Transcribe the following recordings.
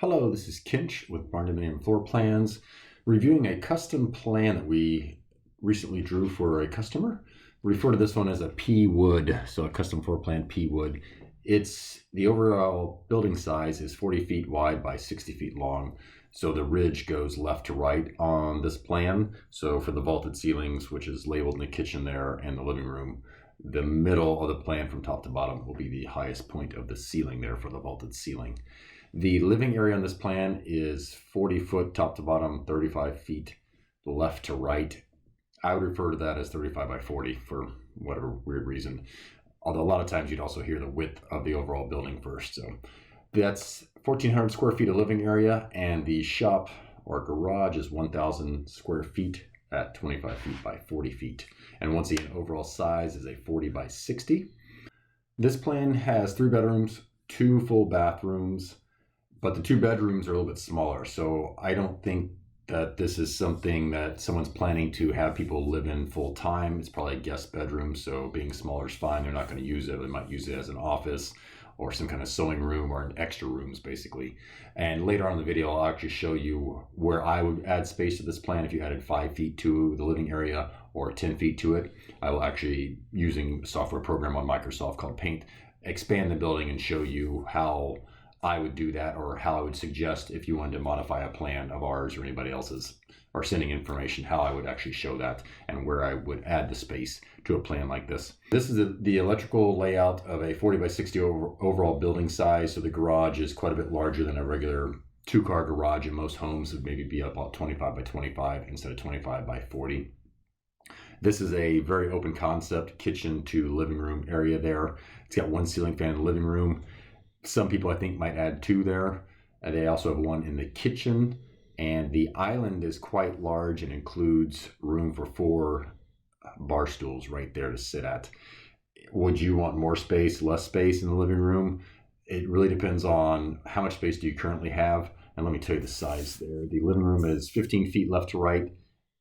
Hello, this is Kinch with Barndominium Floor Plans, reviewing a custom plan that we recently drew for a customer. We refer to this one as a P wood, so a custom floor plan P wood. The overall building size is 40 feet wide by 60 feet long. So the ridge goes left to right on this plan. So for the vaulted ceilings, which is labeled in the kitchen there and the living room, the middle of the plan from top to bottom will be the highest point of the ceiling there for the vaulted ceiling. The living area on this plan is 40 foot top to bottom, 35 feet left to right. I would refer to that as 35 by 40 for whatever weird reason. Although a lot of times you'd also hear the width of the overall building first. So that's 1,400 square feet of living area, and the shop or garage is 1,000 square feet at 25 feet by 40 feet. And once again, overall size is a 40 by 60. This plan has 3 bedrooms, 2 full bathrooms, but the 2 bedrooms are a little bit smaller. So I don't think that this is something that someone's planning to have people live in full time. It's probably a guest bedroom, so being smaller is fine. They're not going to use it. They might use it as an office or some kind of sewing room or an extra rooms, basically. And later on in the video, I'll actually show you where I would add space to this plan if you added 5 feet to the living area or 10 feet to it. I will actually, using a software program on Microsoft called Paint, expand the building and show you how I would do that, or how I would suggest if you wanted to modify a plan of ours or anybody else's, or sending information, how I would actually show that and where I would add the space to a plan like this. This is the electrical layout of a 40 by 60 overall building size. So the garage is quite a bit larger than a regular 2-car garage. In most homes would maybe be about 25 by 25 instead of 25 by 40. This is a very open concept kitchen to living room area there. It's got 1 ceiling fan in the living room. Some people I think might add 2 there. They also have 1 in the kitchen, and the island is quite large and includes room for 4 bar stools right there to sit at. Would you want more space, less space in the living room? It really depends on how much space do you currently have. And let me tell you the size there. The living room is 15 feet left to right,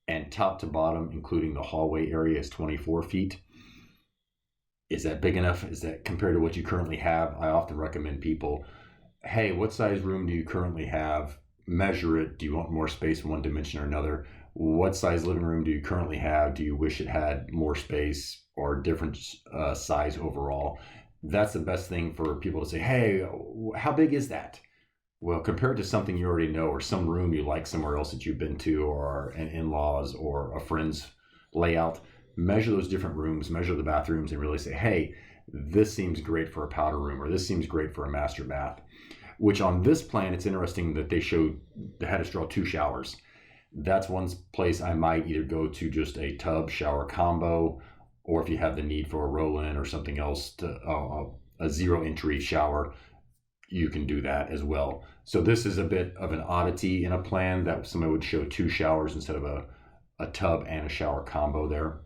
and top to bottom, including the hallway area, is 24 feet. Is that big enough? Is that compared to what you currently have? I often recommend people, hey, what size room do you currently have? Measure it. Do you want more space in one dimension or another? What size living room do you currently have? Do you wish it had more space or different size overall? That's the best thing for people to say, hey, how big is that? Well, compared to something you already know, or some room you like somewhere else that you've been to, or an in-laws or a friend's layout, measure those different rooms, measure the bathrooms, and really say, hey, this seems great for a powder room, or this seems great for a master bath. Which on this plan, it's interesting that they had us draw 2 showers. That's one place I might either go to just a tub shower combo, or if you have the need for a roll-in or something else, a 0 entry shower, you can do that as well. So this is a bit of an oddity in a plan that somebody would show 2 showers instead of a tub and a shower combo there.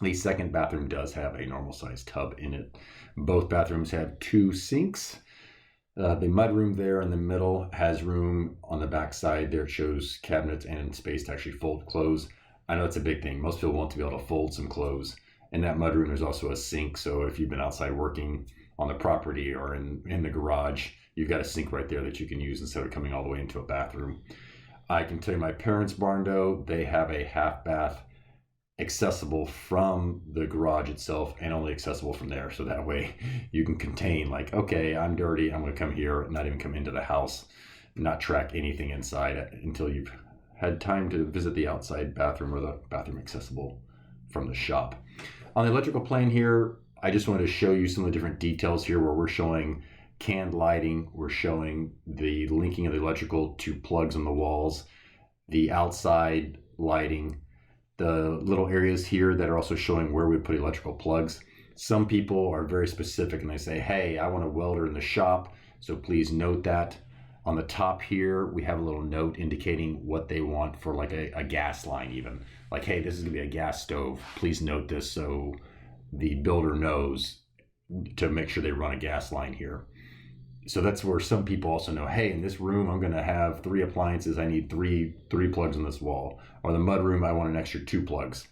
The second bathroom does have a normal sized tub in it. Both bathrooms have 2 sinks. The mudroom there in the middle has room on the back side. There it shows cabinets and space to actually fold clothes. I know it's a big thing. Most people want to be able to fold some clothes. In that mudroom, there's also a sink. So if you've been outside working on the property or in the garage, you've got a sink right there that you can use instead of coming all the way into a bathroom. I can tell you my parents' barn though, they have a half bath accessible from the garage itself and only accessible from there. So that way you can contain, like, okay, I'm dirty, I'm going to come here, not even come into the house, not track anything inside until you've had time to visit the outside bathroom or the bathroom accessible from the shop. On the electrical plan here, I just wanted to show you some of the different details here where we're showing canned lighting, we're showing the linking of the electrical to plugs on the walls, the outside lighting, the little areas here that are also showing where we put electrical plugs. Some people are very specific and they say, hey, I want a welder in the shop, so please note that. On the top here, we have a little note indicating what they want for like a gas line even. Like, hey, this is gonna be a gas stove. Please note this so the builder knows to make sure they run a gas line here. So that's where some people also know, hey, in this room, I'm going to have 3 appliances. I need three plugs on this wall. Or the mud room, I want an extra 2 plugs.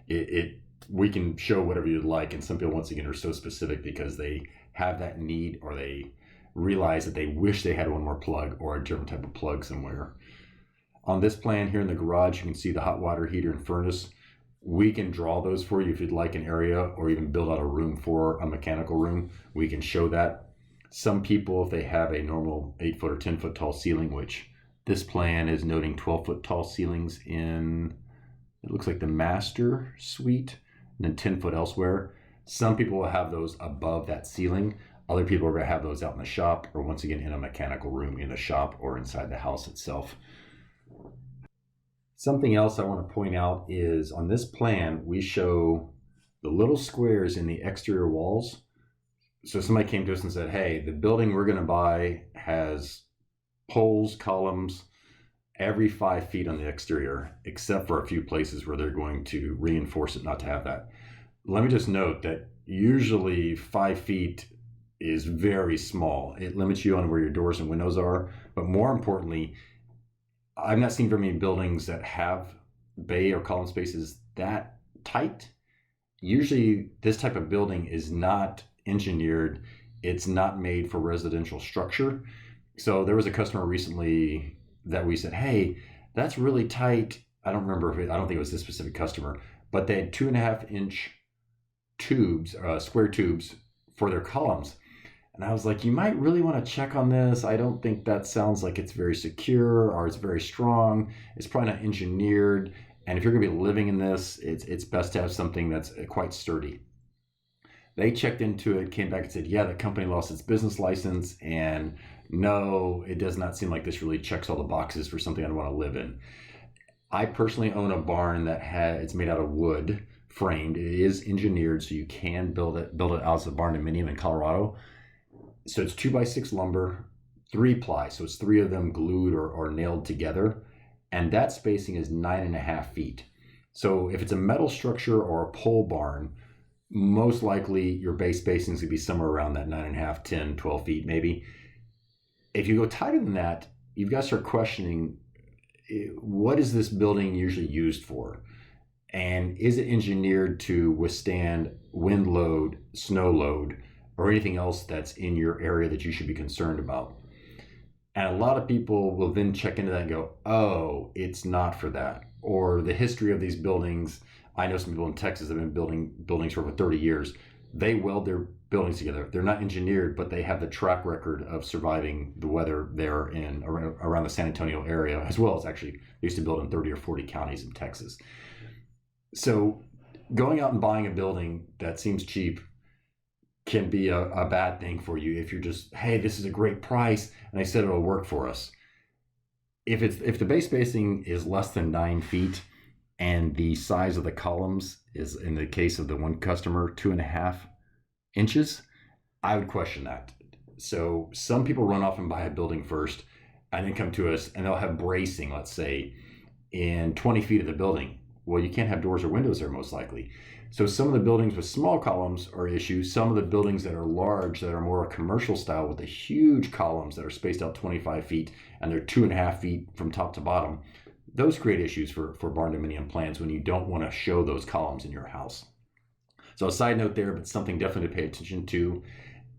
We can show whatever you'd like. And some people, once again, are so specific because they have that need or they realize that they wish they had one more plug or a different type of plug somewhere. On this plan here in the garage, you can see the hot water heater and furnace. We can draw those for you if you'd like an area, or even build out a room for a mechanical room. We can show that. Some people, if they have a normal 8-foot or 10-foot tall ceiling, which this plan is noting 12-foot tall ceilings in, it looks like the master suite, and then 10 foot elsewhere. Some people will have those above that ceiling. Other people are going to have those out in the shop, or once again in a mechanical room in the shop or inside the house itself. Something else I want to point out is on this plan, we show the little squares in the exterior walls. So somebody came to us and said, hey, the building we're going to buy has poles, columns, every 5 feet on the exterior, except for a few places where they're going to reinforce it not to have that. Let me just note that usually 5 feet is very small. It limits you on where your doors and windows are, but more importantly, I've not seen very many buildings that have bay or column spaces that tight. Usually this type of building is not engineered. It's not made for residential structure. So there was a customer recently that we said, hey, that's really tight. I don't think it was this specific customer, but they had 2.5-inch tubes, square tubes for their columns. And I was like, you might really want to check on this. I don't think that sounds like it's very secure or it's very strong. It's probably not engineered. And if you're going to be living in this, it's best to have something that's quite sturdy. They checked into it, came back and said, yeah, the company lost its business license. And no, it does not seem like this really checks all the boxes for something I'd want to live in. I personally own a barn that it's made out of wood framed. It is engineered, so you can build it out as a barndominium in Colorado. So it's 2x6 lumber, 3-ply. So it's 3 of them glued or nailed together. And that spacing is 9.5 feet. So if it's a metal structure or a pole barn, most likely your base spacing is going to be somewhere around that 9.5, 10, 12 feet maybe. If you go tighter than that, you've got to start questioning, what is this building usually used for? And is it engineered to withstand wind load, snow load, or anything else that's in your area that you should be concerned about? And a lot of people will then check into that and go, oh, it's not for that. Or the history of these buildings, I know some people in Texas have been building buildings for over 30 years. They weld their buildings together. They're not engineered, but they have the track record of surviving the weather there in around the San Antonio area, as well as actually they used to build in 30 or 40 counties in Texas. So going out and buying a building that seems cheap can be a bad thing for you if you're just, hey, this is a great price and they said it'll work for us. If the base spacing is less than 9 feet and the size of the columns is, in the case of the one customer, 2.5 inches, I would question that. So some people run off and buy a building first and then come to us and they'll have bracing, let's say, in 20 feet of the building. Well, you can't have doors or windows there most likely. So some of the buildings with small columns are issues. Some of the buildings that are large, that are more commercial style with the huge columns that are spaced out 25 feet and they're 2.5 feet from top to bottom, those create issues for barndominium plans when you don't want to show those columns in your house. So a side note there, but something definitely to pay attention to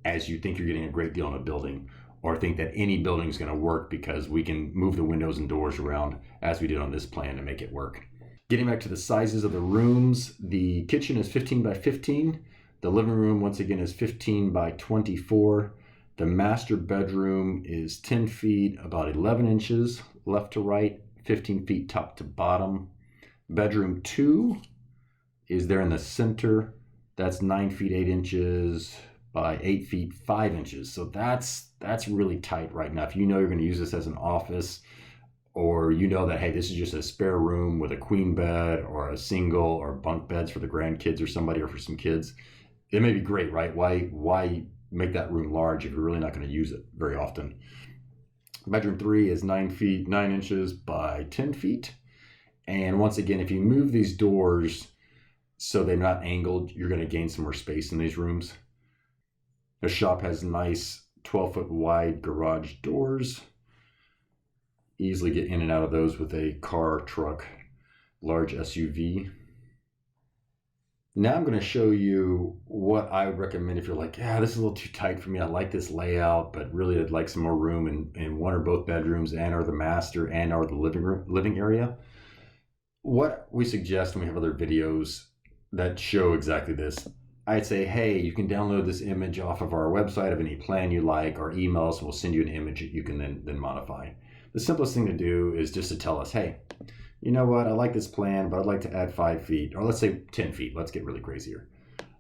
as you think you're getting a great deal on a building, or think that any building is going to work because we can move the windows and doors around as we did on this plan to make it work. Getting back to the sizes of the rooms, the kitchen is 15 by 15. The living room, once again, is 15 by 24. The master bedroom is 10 feet, about 11 inches left to right, 15 feet top to bottom. Bedroom 2 is there in the center. That's 9 feet 8 inches by 8 feet 5 inches. So that's really tight right now. If you know you're going to use this as an office, or you know that, hey, this is just a spare room with a queen bed or a single or bunk beds for the grandkids or somebody or for some kids, it may be great, right? Why make that room large if you're really not going to use it very often? Bedroom 3 is 9 feet 9 inches by 10 feet. And once again, if you move these doors so they're not angled, you're going to gain some more space in these rooms. The shop has nice 12-foot wide garage doors. Easily get in and out of those with a car, truck, large SUV. Now I'm going to show you what I would recommend if you're like, yeah, this is a little too tight for me. I like this layout, but really I'd like some more room in one or both bedrooms and or the master and or the living area. What we suggest, and we have other videos that show exactly this, I'd say, hey, you can download this image off of our website of any plan you like, or email us, and we'll send you an image that you can then modify. The simplest thing to do is just to tell us, hey, you know what, I like this plan, but I'd like to add 5 feet, or let's say 10 feet. Let's get really crazy here.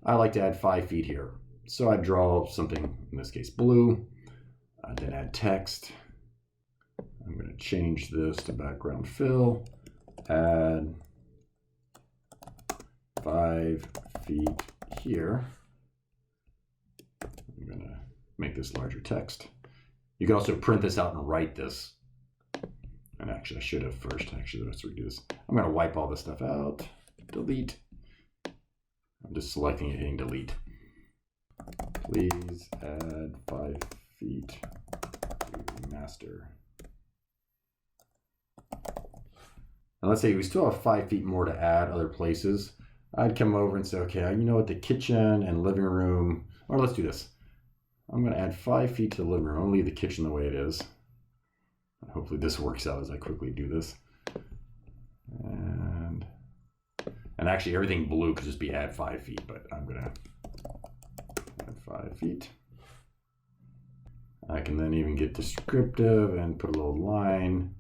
I like to add 5 feet here. So I draw something, in this case, blue. I then add text. I'm going to change this to background fill. Add 5 feet here. I'm going to make this larger text. You can also print this out and write this. And actually, I should have first. Actually, let's redo this. I'm going to wipe all this stuff out. Delete. I'm just selecting it, hitting delete. Please add 5 feet to master. Now let's say we still have 5 feet more to add other places. I'd come over and say, okay, you know what, the kitchen and living room, or let's do this. I'm going to add 5 feet to the living room. I'll leave the kitchen the way it is. Hopefully this works out as I quickly do this. And actually everything blue could just be add 5 feet, but I'm going to add 5 feet. I can then even get descriptive and put a little line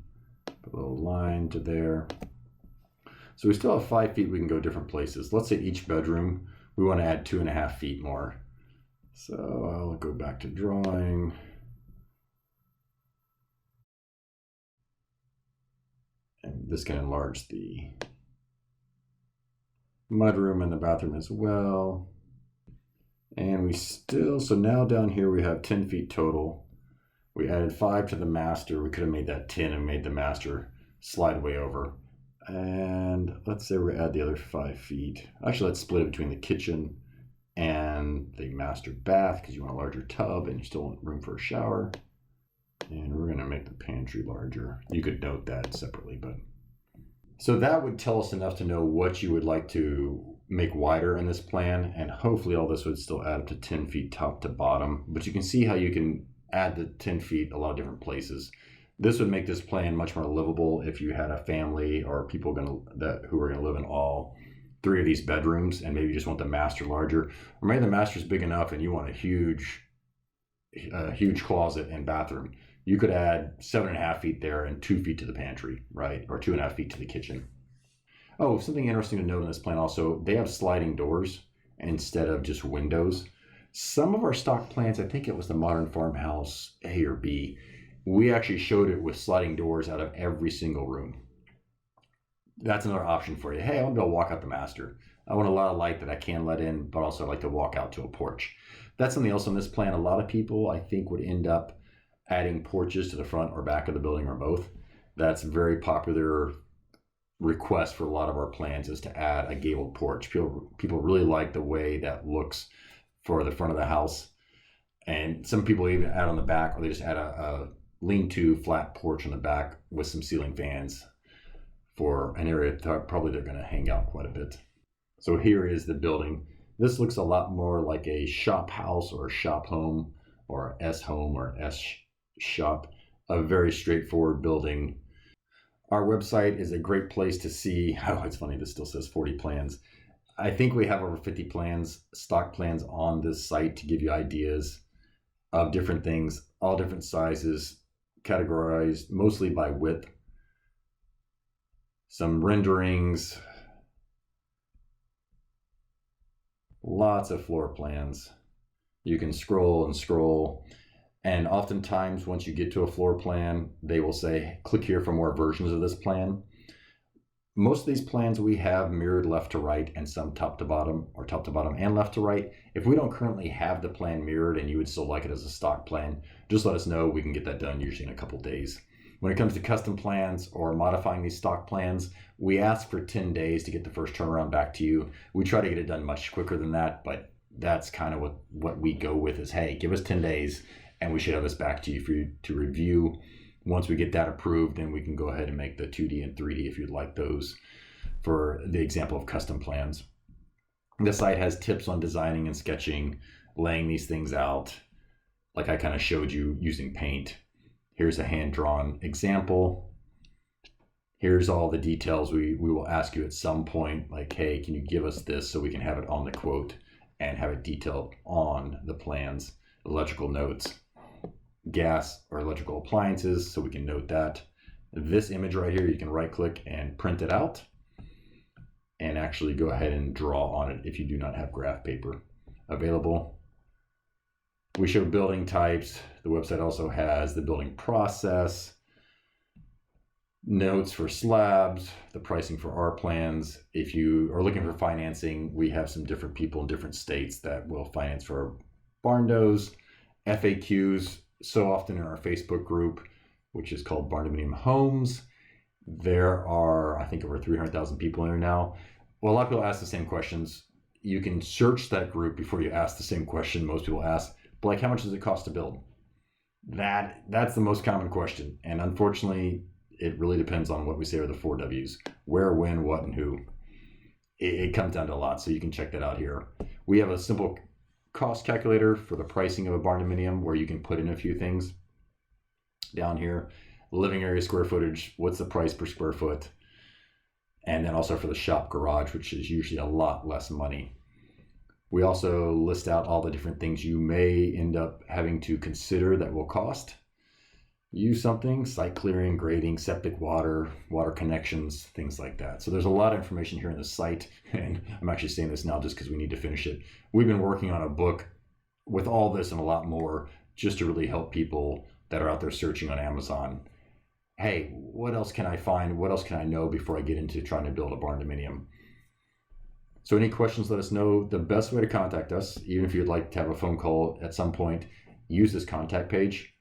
to there. So we still have 5 feet. We can go different places. Let's say each bedroom, we want to add 2.5 feet more. So I'll go back to drawing. And this can enlarge the mudroom and the bathroom as well. And we still, so now down here we have 10 feet total. We added 5 to the master. We could have made that 10 and made the master slide way over. And let's say we add the other 5 feet. Actually, let's split it between the kitchen and the master bath because you want a larger tub and you still want room for a shower. And we're going to make the pantry larger. You could note that separately, but so that would tell us enough to know what you would like to make wider in this plan, and hopefully all this would still add up to 10 feet top to bottom. But you can see how you can add the 10 feet a lot of different places. This would make this plan much more livable if you had a family or people who are going to live in all 3 of these bedrooms, and maybe you just want the master larger, or maybe the master's big enough and you want a huge closet and bathroom. You could add 7.5 feet there and 2 feet to the pantry, right? Or 2.5 feet to the kitchen. Oh, something interesting to note in this plan also, they have sliding doors instead of just windows. Some of our stock plans, I think it was the Modern Farmhouse A or B, we actually showed it with sliding doors out of every single room. That's another option for you. Hey, I want to be able to walk out the master. I want a lot of light that I can let in, but also I like to walk out to a porch. That's something else on this plan. A lot of people, I think, would end up adding porches to the front or back of the building or both. That's a very popular request for a lot of our plans, is to add a gabled porch. People really like the way that looks for the front of the house. And some people even add on the back, or they just add a lean-to flat porch on the back with some ceiling fans for an area probably they're going to hang out quite a bit. So here is the building. This looks a lot more like a shop house or a shop home or S home or S shop. A very straightforward building. Our website is a great place to see. Oh, it's funny, this still says 40 plans. I think we have over 50 plans, stock plans on this site to give you ideas of different things, all different sizes, categorized mostly by width. Some renderings, lots of floor plans. You can scroll and scroll. And oftentimes, once you get to a floor plan, they will say, click here for more versions of this plan. Most of these plans we have mirrored left to right and some top to bottom, or top to bottom and left to right. If we don't currently have the plan mirrored and you would still like it as a stock plan, just let us know. We can get that done usually in a couple days. When it comes to custom plans or modifying these stock plans, we ask for 10 days to get the first turnaround back to you. We try to get it done much quicker than that, but that's kind of what we go with is, hey, give us 10 days. And we should have this back to you for you to review. Once we get that approved, then we can go ahead and make the 2D and 3D if you'd like those for the example of custom plans. The site has tips on designing and sketching, laying these things out, like I kind of showed you using paint. Here's a hand-drawn example. Here's all the details we will ask you at some point, like, hey, can you give us this so we can have it on the quote and have it detailed on the plans. Electrical notes, gas or electrical appliances, so we can note that. This image right here, you can right click and print it out and actually go ahead and draw on it if you do not have graph paper available. We show building types. The website also has the building process, notes for slabs, the pricing for our plans. If you are looking for financing, we have some different people in different states that will finance for our barn doors. FAQs, so often in our Facebook group, which is called Barndominium Homes. There are, I think, over 300,000 people in there now. Well, a lot of people ask the same questions. You can search that group before you ask the same question most people ask, but like, how much does it cost to build? That's the most common question. And unfortunately, it really depends on what we say are the 4 W's: where, when, what, and who. It comes down to a lot, so you can check that out here. We have a simple cost calculator for the pricing of a barndominium where you can put in a few things down here. Living area square footage, what's the price per square foot? And then also for the shop garage, which is usually a lot less money. We also list out all the different things you may end up having to consider that will cost you something: site clearing, grading, septic water, water connections, things like that. So there's a lot of information here in the site, and I'm actually saying this now just because we need to finish it. We've been working on a book with all this and a lot more just to really help people that are out there searching on Amazon. Hey, what else can I find? What else can I know before I get into trying to build a barndominium? So any questions, let us know. The best way to contact us, even if you'd like to have a phone call at some point, use this contact page,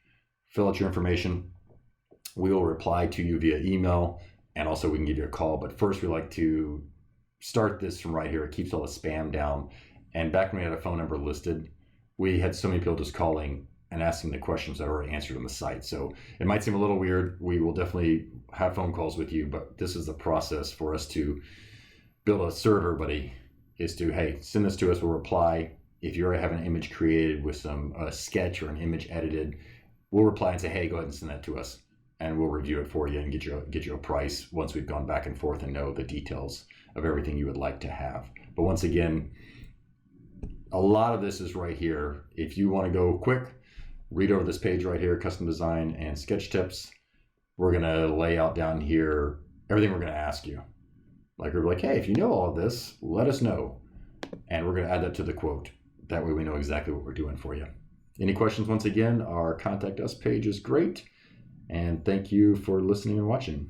fill out your information. We will reply to you via email, and also we can give you a call. But first, we like to start this from right here. It keeps all the spam down. And back when we had a phone number listed, we had so many people just calling and asking the questions that are already answered on the site. So it might seem a little weird. We will definitely have phone calls with you, but this is the process for us to build a server, buddy, is to, hey, send this to us, we'll reply. If you already have an image created with some sketch or an image edited, we'll reply and say, hey, go ahead and send that to us, and we'll review it for you and get you a price once we've gone back and forth and know the details of everything you would like to have. But once again, a lot of this is right here. If you want to go quick, read over this page right here, custom design and sketch tips. We're going to lay out down here everything we're going to ask you. Like, we're like, hey, if you know all of this, let us know. And we're going to add that to the quote. That way we know exactly what we're doing for you. Any questions? Once again, our contact us page is great. And thank you for listening and watching.